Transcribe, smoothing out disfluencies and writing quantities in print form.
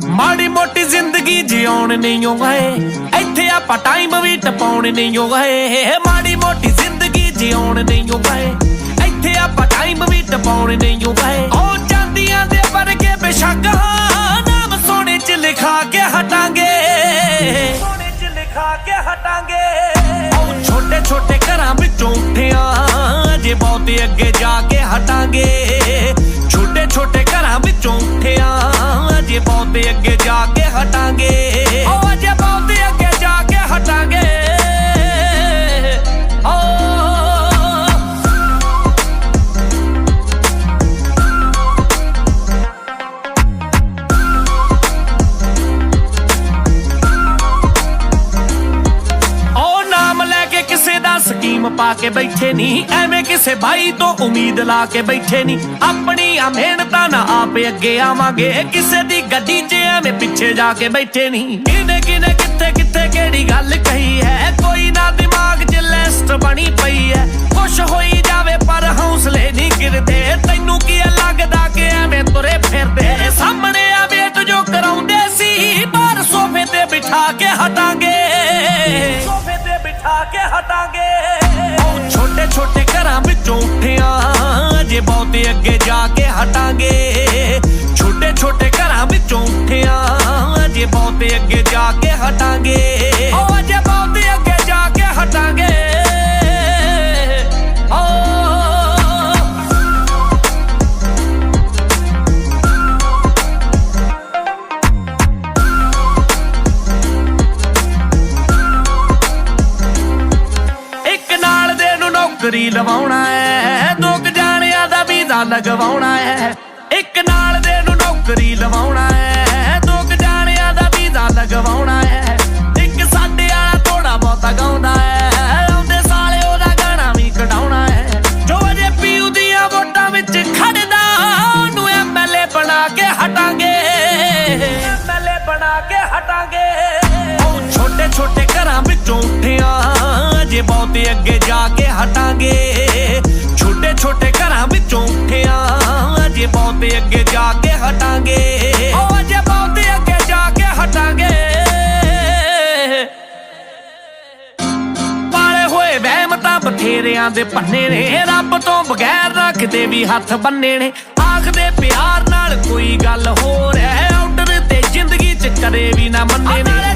ਮਾੜੀ ਮੋਟੀ ਜ਼ਿੰਦਗੀ ਜਿਉਣ ਨਹੀਂ ਗਏ, ਇੱਥੇ ਆਪਾਂ ਟਾਈਮ ਵੀ ਟਪਾਉਣ ਨਹੀਂ ਗਏ। ਮਾੜੀ ਮੋਟੀ ਜ਼ਿੰਦਗੀ ਜਿਉਣ ਨਹੀਂ ਗਏ, ਇੱਥੇ ਆਪਾਂ ਟਾਈਮ ਵੀ ਟਪਾਉਣ ਨਹੀਂ ਗਏ। ਉਹ ਚਾਂਦੀਆਂ ਦੇ ਵਰਗੇ ਬੇਸ਼ੱਕ ਨਾਮ ਸੋਨੇ 'ਚ ਲਿਖਾ ਕੇ ਹਟਾਂਗੇ, ਸੋਨੇ 'ਚ ਲਿਖਾ ਕੇ ਹਟਾਂਗੇ। ਉਹ ਛੋਟੇ ਛੋਟੇ ਘਰਾਂ ਵਿੱਚੋਂ ਉੱਠਿਆ ਜੇ ਬਹੁਤ ਅੱਗੇ ਜਾ ਕੇ ਹਟਾਂਗੇ। ਛੋਟੇ ਛੋਟੇ ਘਰਾਂ ਵਿੱਚੋਂ ਉੱਠਿਆ ਜੇ ਬਹੁਤ ਅੱਗੇ ਜਾ ਕੇ ਹਟਾਂਗੇ। ਉਹ ਅਜੇ ਬਹੁਤ ਅੱਗੇ ਜਾ ਕੇ ਹਟਾਂਗੇ। ਸਕੀਮ ਪਾ ਕੇ ਬੈਠੇ ਨਹੀਂ, ਐਵੇਂ ਕਿਸੇ ਬਾਈ ਤੋਂ ਉਮੀਦ ਲਾ ਕੇ ਬੈਠੇ ਨਹੀਂ। ਆਪਣੀਆਂ ਮਿਹਨਤਾਂ ਨਾ ਆਪ ਅੱਗੇ ਆਵਾਂਗੇ, ਕਿਸੇ ਦੀ ਗੱਡੀ 'ਚ ਐਵੇਂ ਪਿੱਛੇ ਜਾ ਕੇ ਬੈਠੇ ਨਹੀਂ। ਕਿਨੇ ਕਿਨੇ ਕਿੱਥੇ ਕਿੱਥੇ ਕਿਹੜੀ ਗੱਲ ਕਹੀ ਹੈ, ਕੋਈ ਨਾ ਦਿਮਾਗ 'ਚ ਲਿਸਟ ਬਣੀ ਪਈ ਹੈ। ਖੁਸ਼ ਹੋਈ ਜਾਵੇ ਪਰ ਹੌਸਲੇ ਨਹੀਂ ਗਿਰਦੇ, ਤੈਨੂੰ ਕੀ ਲੱਗਦਾ ਕਿ ਐਵੇਂ ਤੁਰੇ ਫਿਰਦੇ। ਸਾਹਮਣੇ ਆ ਵੇਟ ਜੋ ਕਰਾਉਂਦੇ ਸੀ, ਬਾਹਰ ਸੋਫੇ ਤੇ ਬਿਠਾ ਕੇ ਹਟਾਂਗੇ, ਸੋਫੇ ਤੇ ਬਿਠਾ ਕੇ ਹਟਾਂਗੇ। ਉਹ ਛੋਟੇ ਛੋਟੇ ਘਰਾਂ ਵਿੱਚੋਂ ਉੱਠਿਆ ਜੇ ਬਹੁਤ ਅੱਗੇ ਜਾ ਕੇ ਹਟਾਂਗੇ। ਛੋਟੇ ਛੋਟੇ ਘਰਾਂ ਵਿੱਚੋਂ ਉੱਠਿਆ ਜੇ ਬਹੁਤ ਅੱਗੇ ਜਾ ਕੇ ਹਟਾਂਗੇ। ਉਹ ਅਜੇ ਬਹੁਤ ਅੱਗੇ ਜਾ ਕੇ ਹਟਾਂਗੇ। ਨੌਕਰੀ ਲਵਾਉਣਾ ਹੈ, 2 ਜਾਣਿਆਂ ਦਾ ਵੀਜ਼ਾ ਲਗਵਾਉਣਾ ਹੈ। ਇੱਕ ਨਾਲ ਦੇ ਨੂੰ ਨੌਕਰੀ ਲਵਾਉਣਾ ਹੈ, 2 ਜਾਣਿਆਂ ਦਾ ਵੀਜ਼ਾ ਲਗਵਾਉਣਾ ਹੈ। ਇੱਕ ਸਾਡੇ ਵਾਲਾ ਥੋੜਾ ਬਹੁਤਾ ਗਾਉਂਦਾ ਹੈ, ਆਉਂਦੇ ਸਾਲੇ ਉਹਦਾ ਗਾਣਾ ਵੀ ਕਢਾਉਣਾ ਹੈ। ਜੋ ਅਜੇ ਪੀਊ ਦੀਆਂ ਵੋਟਾਂ ਵਿੱਚ ਖੜਦਾ, ਉਹਨੂੰ ਐਮਐਲਏ ਬਣਾ ਕੇ ਹਟਾਂਗੇ, ਐਮਐਲਏ ਬਣਾ ਕੇ ਹਟਾਂਗੇ। ਉਹ ਛੋਟੇ ਛੋਟੇ ਘਰਾਂ ਵਿੱਚੋਂ ਉੱਠਿਆ ਜੇ ਬਹੁਤ ਅੱਗੇ ਜਾ ਕੇ ਹਟਾਂਗੇ। ਛੋਟੇ ਛੋਟੇ ਘਰਾਂ ਵਿੱਚੋਂ ਉੱਠਿਆ ਜੇ ਬਹੁਤ ਅੱਗੇ ਜਾ ਕੇ ਹਟਾਂਗੇ। ਉਹ ਅਜੇ ਬਹੁਤ ਅੱਗੇ ਜਾ ਕੇ ਹਟਾਂਗੇ। ਪਾਲੇ ਹੋਏ ਵਹਿਮ ਤਾਂ ਬਥੇਰਿਆਂ ਦੇ ਪੰਨੇ ਨੇ, ਰੱਬ ਤੋਂ ਬਗੈਰ ਨਾ ਕਿਤੇ ਵੀ ਹੱਥ ਬੰਨੇ ਨੇ। ਆਖਦੇ ਪਿਆਰ ਨਾਲ ਕੋਈ ਗੱਲ ਹੋਰ ਹੈ, ਆਰਡਰ ਤੇ ਜ਼ਿੰਦਗੀ 'ਚ ਕਦੇ ਵੀ ਨਾ ਮੰਨੇ ਨੇ।